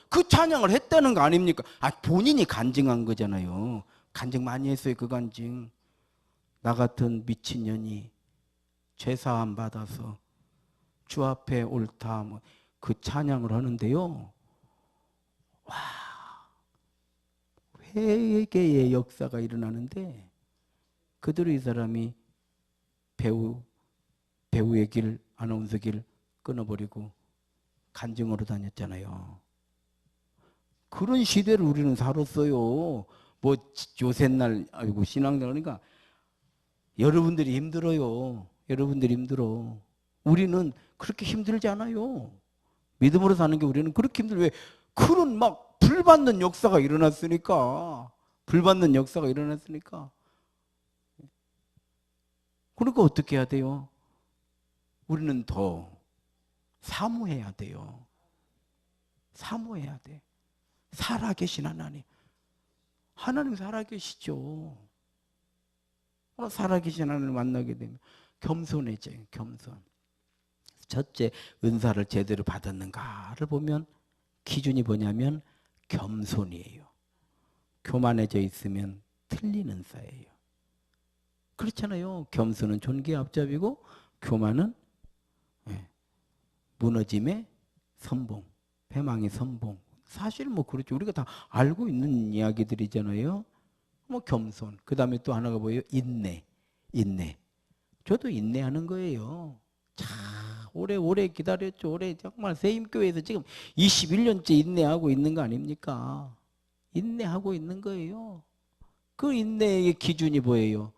그 찬양을 했다는 거 아닙니까? 본인이 간증한 거잖아요. 간증 많이 했어요. 그 간증. 나 같은 미친년이 죄사함 받아서 주 앞에 옳다, 그 찬양을 하는데요. 와, 회개의 역사가 일어나는데, 그대로 이 사람이 배우의 길, 아나운서 길 끊어버리고 간증으로 다녔잖아요. 그런 시대를 우리는 살았어요. 뭐 요새날 아이고 신앙생활 하니까 여러분들이 힘들어요. 여러분들이 힘들어. 우리는 그렇게 힘들지 않아요. 믿음으로 사는 게 우리는 그렇게 힘들어요. 왜? 그런 막 불받는 역사가 일어났으니까. 불받는 역사가 일어났으니까. 그러니까 어떻게 해야 돼요? 우리는 더 사모해야 돼요. 사모해야 돼. 살아계신 하나님. 하나님 살아계시죠. 살아계신 하나님을 만나게 되면 겸손해져요. 겸손. 첫째, 은사를 제대로 받았는가를 보면 기준이 뭐냐면 겸손이에요. 교만해져 있으면 틀린 은사예요. 그렇잖아요. 겸손은 존귀의 앞잡이고 교만은 무너짐의 선봉, 패망의 선봉. 사실 뭐 그렇죠. 우리가 다 알고 있는 이야기들이잖아요. 뭐 겸손. 그 다음에 또 하나가 뭐예요? 인내. 인내. 저도 인내하는 거예요. 자, 오래 기다렸죠. 오래 정말 세임교회에서 지금 21년째 인내하고 있는 거 아닙니까? 인내하고 있는 거예요. 그 인내의 기준이 뭐예요?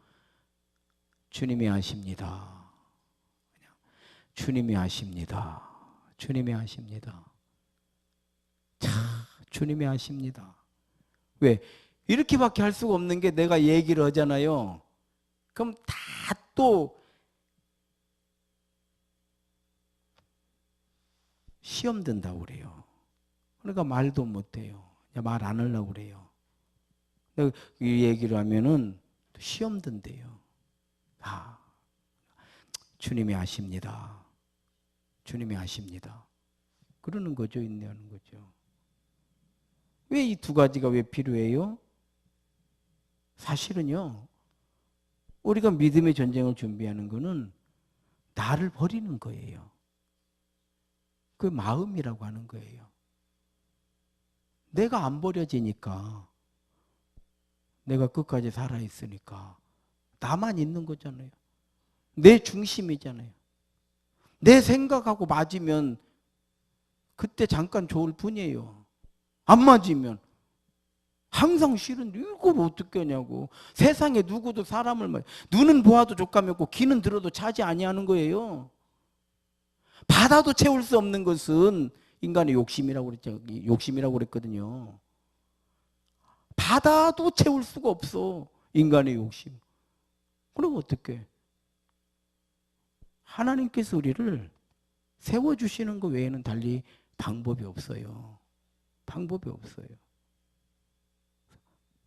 주님이 하십니다. 주님이 하십니다. 주님이 하십니다. 자, 주님이 하십니다. 왜? 이렇게밖에 할 수가 없는 게 내가 얘기를 하잖아요. 그럼 다 또 시험 든다고 그래요. 그러니까 말도 못해요. 말 안 하려고 그래요. 이 얘기를 하면은 시험 든대요. 주님이 아십니다. 주님이 아십니다. 그러는 거죠. 인내하는 거죠. 왜 이 두 가지가 왜 필요해요? 사실은요, 우리가 믿음의 전쟁을 준비하는 거는 나를 버리는 거예요. 그 마음이라고 하는 거예요. 내가 안 버려지니까, 내가 끝까지 살아있으니까 나만 있는 거잖아요. 내 중심이잖아요. 내 생각하고 맞으면 그때 잠깐 좋을 뿐이에요. 안 맞으면 항상 싫은데 이걸 어떻게 하냐고. 세상에 누구도 사람을 눈은 보아도 족감이 없고 귀는 들어도 차지 아니하는 거예요. 받아도 채울 수 없는 것은 인간의 욕심이라고 그랬죠. 욕심이라고 그랬거든요. 받아도 채울 수가 없어. 인간의 욕심. 그럼 어떻게? 하나님께서 우리를 세워주시는 것 외에는 달리 방법이 없어요. 방법이 없어요.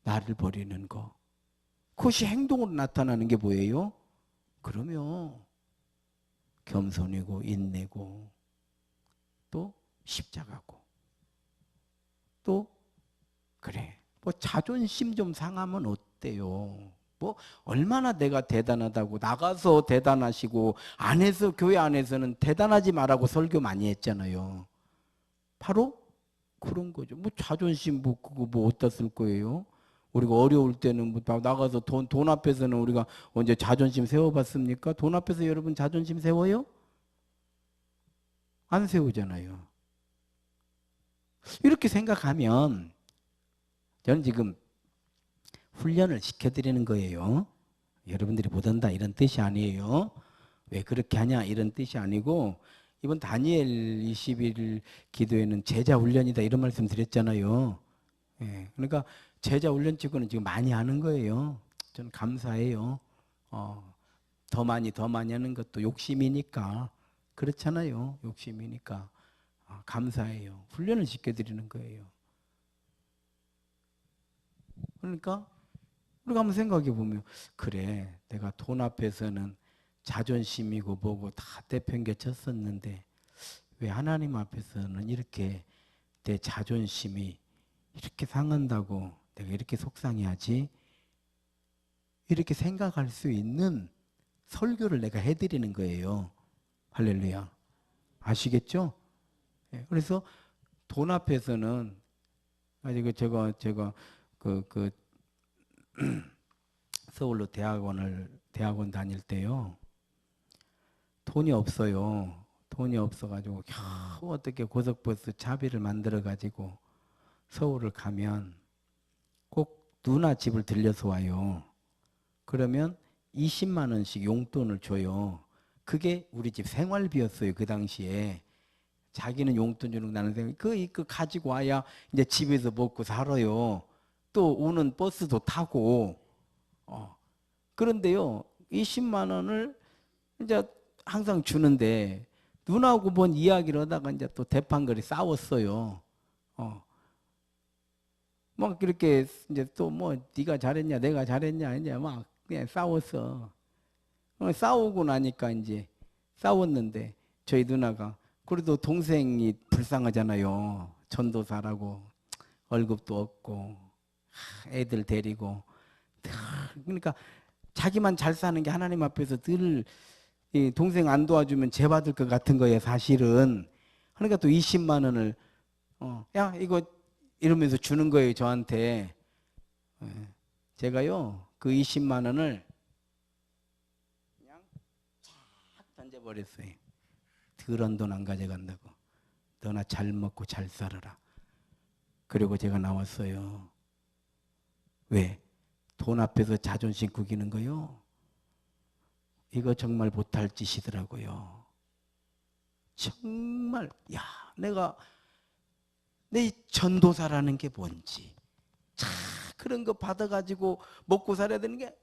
나를 버리는 거. 그것이 행동으로 나타나는 게 뭐예요? 그러면 겸손이고 인내고 십자가고. 또 그래, 뭐 자존심 좀 상하면 어때요? 뭐 얼마나 내가 대단하다고, 나가서 대단하시고 안에서, 교회 안에서는 대단하지 말라고 설교 많이 했잖아요. 바로 그런 거죠. 뭐 자존심 뭐 그거 뭐 어디다 쓸 거예요? 우리가 어려울 때는 뭐 나가서 돈 앞에서는 우리가 언제 자존심 세워봤습니까? 돈 앞에서 여러분 자존심 세워요? 안 세우잖아요. 이렇게 생각하면 저는 지금 훈련을 시켜드리는 거예요. 여러분들이 못한다 이런 뜻이 아니에요. 왜 그렇게 하냐 이런 뜻이 아니고, 이번 다니엘 20일 기도에는 제자 훈련이다 이런 말씀 드렸잖아요. 예, 그러니까 제자 훈련 치고는 지금 많이 하는 거예요. 저는 감사해요. 더 많이 하는 것도 욕심이니까. 그렇잖아요. 욕심이니까. 감사해요. 훈련을 시켜드리는 거예요. 그러니까 우리가 한번 생각해 보면, 그래, 내가 돈 앞에서는 자존심이고 뭐고 다 내팽개쳤었는데 왜 하나님 앞에서는 이렇게 내 자존심이 이렇게 상한다고 내가 이렇게 속상해하지? 이렇게 생각할 수 있는 설교를 내가 해드리는 거예요. 할렐루야. 아시겠죠? 그래서 돈 앞에서는, 제가 서울로 대학원 다닐 때요, 돈이 없어요. 돈이 없어가지고 겨우 어떻게 고속버스 차비를 만들어가지고 서울을 가면 꼭 누나 집을 들려서 와요. 그러면 20만 원씩 용돈을 줘요. 그게 우리 집 생활비였어요. 그 당시에. 자기는 용돈 주는 나는 생활비. 그 가지고 와야 이제 집에서 먹고 살아요. 또 오는 버스도 타고. 그런데요, 20만 원을 이제 항상 주는데 누나하고 뭔 이야기를 하다가 이제 또 대판거리 싸웠어요. 막 그렇게 이제 또 뭐 네가 잘했냐 내가 잘했냐 이제 막 그냥 싸웠어. 싸우고 나니까 이제 싸웠는데 저희 누나가, 그래도 동생이 불쌍하잖아요. 전도사라고 월급도 없고 애들 데리고. 그러니까 자기만 잘 사는 게 하나님 앞에서 늘 동생 안 도와주면 죄 받을 것 같은 거예요, 사실은. 그러니까 또 20만 원을 야 이거 이러면서 주는 거예요, 저한테. 제가요 그 20만 원을 그냥 착 던져버렸어요. 더러운 돈 안 가져간다고. 너나 잘 먹고 잘 살아라. 그리고 제가 나왔어요. 왜? 돈 앞에서 자존심 구기는 거요? 이거 정말 못할 짓이더라고요. 정말, 야, 내가 내 전도사라는 게 뭔지, 차, 그런 거 받아가지고 먹고 살아야 되는 게,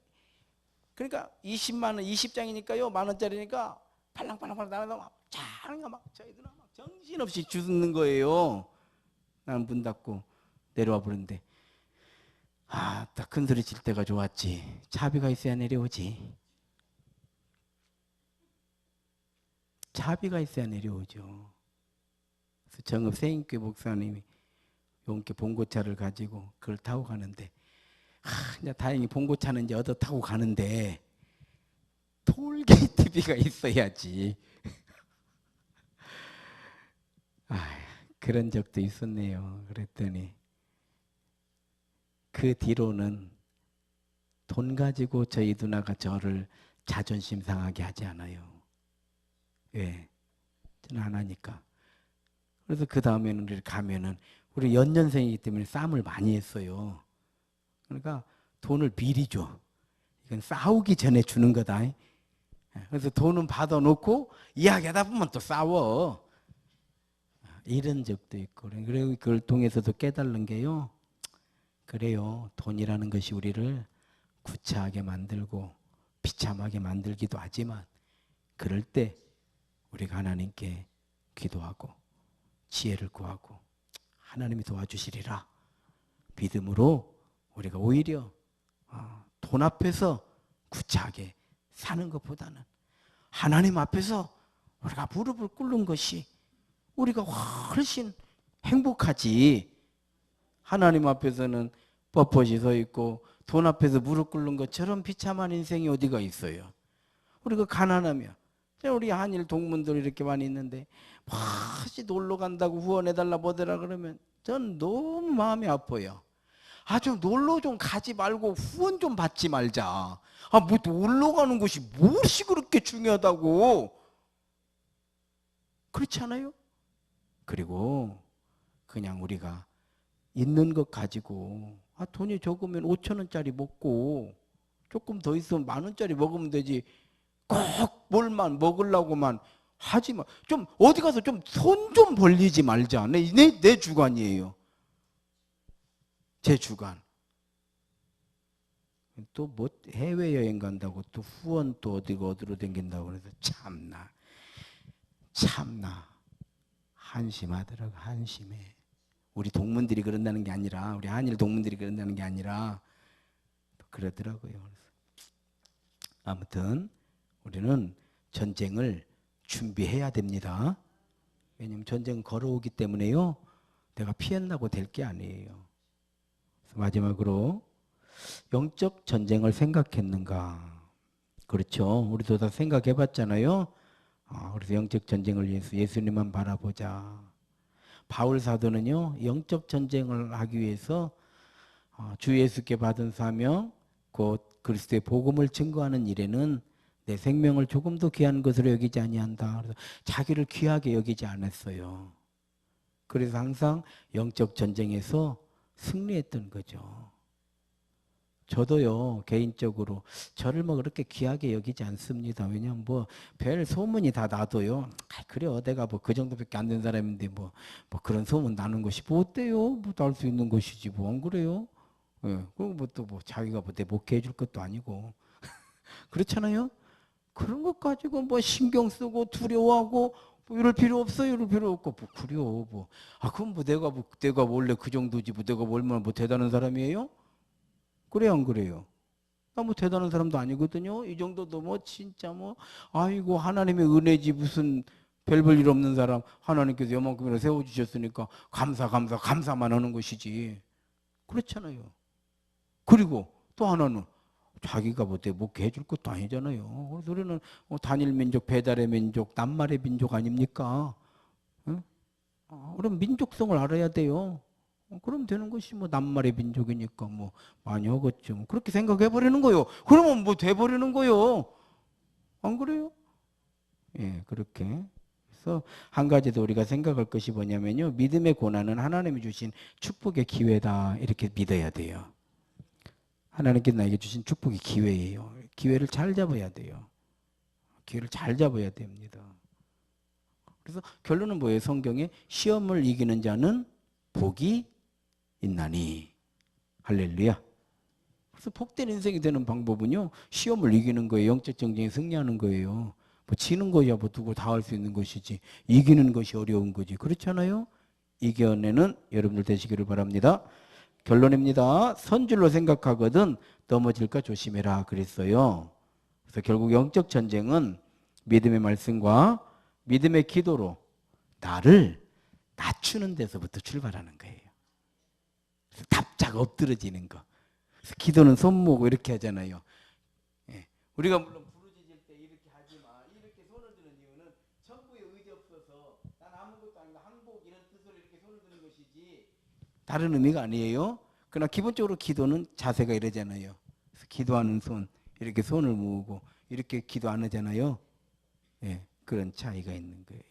그러니까 20만 원, 20장이니까요, 만 원짜리니까 팔랑팔랑 나가서 막 차가 막 저희들은 막 정신없이 주는 거예요. 나는 문 닫고 내려와 버렸는데, 딱 큰 소리 칠 때가 좋았지. 차비가 있어야 내려오지. 차비가 있어야 내려오죠. 그래서 정읍 세인교 목사님이 용케 봉고차를 가지고 그걸 타고 가는데, 이제 다행히 봉고차는 이제 얻어 타고 가는데 톨게이트비가 있어야지. 그런 적도 있었네요. 그랬더니 그 뒤로는 돈 가지고 저희 누나가 저를 자존심 상하게 하지 않아요. 왜? 저는 안 하니까. 그래서 그 다음에는 우리 가면은, 우리 연년생이기 때문에 싸움을 많이 했어요. 그러니까 돈을 미리 줘. 이건 싸우기 전에 주는 거다. 그래서 돈은 받아놓고 이야기하다 보면 또 싸워. 이런 적도 있고. 그리고 그걸 통해서도 깨달은 게요, 그래요, 돈이라는 것이 우리를 구차하게 만들고 비참하게 만들기도 하지만, 그럴 때 우리가 하나님께 기도하고 지혜를 구하고 하나님이 도와주시리라 믿음으로 우리가 오히려 돈 앞에서 구차하게 사는 것보다는 하나님 앞에서 우리가 무릎을 꿇는 것이 우리가 훨씬 행복하지. 하나님 앞에서는 뻣뻣이 서 있고 돈 앞에서 무릎 꿇는 것처럼 비참한 인생이 어디가 있어요. 우리가 가난하면 우리 한일 동문들 이렇게 많이 있는데 다시 놀러 간다고 후원해달라 뭐더라 그러면 전 너무 마음이 아파요. 아, 좀 놀러 좀 가지 말고 후원 좀 받지 말자. 아, 뭐 놀러 가는 것이 무엇이 그렇게 중요하다고. 그렇지 않아요? 그리고 그냥 우리가 있는 것 가지고 돈이 적으면 5천 원짜리 먹고 조금 더 있으면 10,000원짜리 먹으면 되지. 꼭 뭘만 먹으려고만 하지 마. 좀 어디 가서 좀 손 좀 벌리지 말자. 내 주관이에요. 제 주관. 또 뭐 해외여행 간다고 또 후원 또 어디로 댕긴다고 그래서 참나 한심하더라고. 한심해. 우리 동문들이 그런다는 게 아니라 우리 한일 동문들이 그런다는 게 아니라 그러더라고요. 그래서 아무튼 우리는 전쟁을 준비해야 됩니다. 왜냐하면 전쟁은 걸어오기 때문에요. 내가 피한다고 될 게 아니에요. 그래서 마지막으로 영적 전쟁을 생각했는가? 그렇죠. 우리도 다 생각해 봤잖아요. 그래서 영적 전쟁을 위해서 예수님만 바라보자. 바울 사도는요, 영적 전쟁을 하기 위해서 주 예수께 받은 사명, 곧 그리스도의 복음을 증거하는 일에는 내 생명을 조금도 귀한 것으로 여기지 아니한다. 그래서 자기를 귀하게 여기지 않았어요. 그래서 항상 영적 전쟁에서 승리했던 거죠. 저도요, 개인적으로 저를 뭐 그렇게 귀하게 여기지 않습니다. 왜냐면 뭐 별 소문이 다 나도요. 그래요, 내가 뭐 그 정도밖에 안 된 사람인데 뭐 그런 소문 나는 것이 뭐 어때요? 뭐 날 수 있는 것이지 뭐 안 그래요? 예. 그리고 뭐 또 뭐 자기가 뭐 내 목회해 줄 것도 아니고 그렇잖아요. 그런 것 가지고 뭐 신경 쓰고 두려워하고 뭐 이럴 필요 없어요. 이럴 필요 없고 뭐 그래요. 뭐 그럼 뭐 내가 원래 그 정도지 뭐 내가 얼마나 뭐 대단한 사람이에요? 그래요, 안 그래요? 나 뭐 대단한 사람도 아니거든요. 이 정도도 뭐 진짜 뭐 아이고 하나님의 은혜지 무슨 별 볼 일 없는 사람 하나님께서 요만큼이나 세워주셨으니까 감사만 하는 것이지. 그렇잖아요. 그리고 또 하나는 자기가 뭐 목회 해줄 것도 아니잖아요. 그래서 우리는 단일 민족, 배달의 민족, 낱말의 민족 아닙니까? 응? 그럼 민족성을 알아야 돼요. 그럼 되는 것이 뭐 낱말의 민족이니까 뭐 많이 하겠죠. 뭐 그렇게 생각해 버리는 거요. 그러면 뭐 돼 버리는 거요. 안 그래요? 예, 그렇게. 그래서 한 가지 더 우리가 생각할 것이 뭐냐면요. 믿음의 고난은 하나님이 주신 축복의 기회다. 이렇게 믿어야 돼요. 하나님께서 나에게 주신 축복의 기회예요. 기회를 잘 잡아야 돼요. 기회를 잘 잡아야 됩니다. 그래서 결론은 뭐예요? 성경에 시험을 이기는 자는 복이 있나니. 할렐루야. 그래서 복된 인생이 되는 방법은요, 시험을 이기는 거예요. 영적 전쟁에 승리하는 거예요. 뭐 지는 거야 뭐 누구 다 할 수 있는 것이지 이기는 것이 어려운 거지. 그렇잖아요. 이겨내는 여러분들 되시기를 바랍니다. 결론입니다. 선줄로 생각하거든 넘어질까 조심해라 그랬어요. 그래서 결국 영적 전쟁은 믿음의 말씀과 믿음의 기도로 나를 낮추는 데서부터 출발하는 거예요. 그래서 답작 엎드러지는 거. 그래서 기도는 손 모으고 이렇게 하잖아요. 예. 우리가 물론 부르짖을 때 이렇게 하지만 이렇게 손을 드는 이유는 전부에 의지 없어서 난 아무것도 아니고 항복 이런 뜻으로 이렇게 손을 드는 것이지 다른 의미가 아니에요. 그러나 기본적으로 기도는 자세가 이러잖아요. 그래서 기도하는 손 이렇게 손을 모으고 이렇게 기도 안 하잖아요. 예. 그런 차이가 있는 거예요.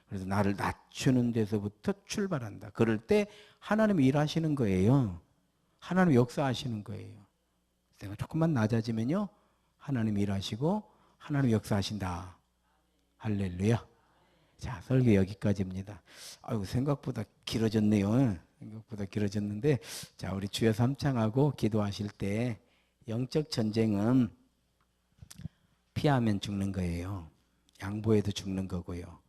그래서 나를 낮추는 데서부터 출발한다. 그럴 때 하나님이 일하시는 거예요. 하나님이 역사하시는 거예요. 내가 조금만 낮아지면요. 하나님이 일하시고 하나님이 역사하신다. 할렐루야. 자, 설교 여기까지입니다. 아이고, 생각보다 길어졌네요. 생각보다 길어졌는데, 자, 우리 주여 삼창하고 기도하실 때 영적 전쟁은 피하면 죽는 거예요. 양보해도 죽는 거고요.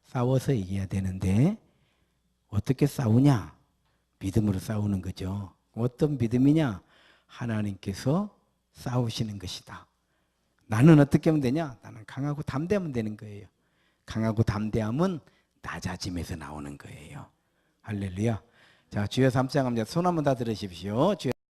싸워서 이겨야 되는데 어떻게 싸우냐? 믿음으로 싸우는 거죠. 어떤 믿음이냐? 하나님께서 싸우시는 것이다. 나는 어떻게 하면 되냐? 나는 강하고 담대하면 되는 거예요. 강하고 담대함은 낮아짐에서 나오는 거예요. 할렐루야. 자, 주여 삼창합니다. 손 한번 다 들으십시오. 주여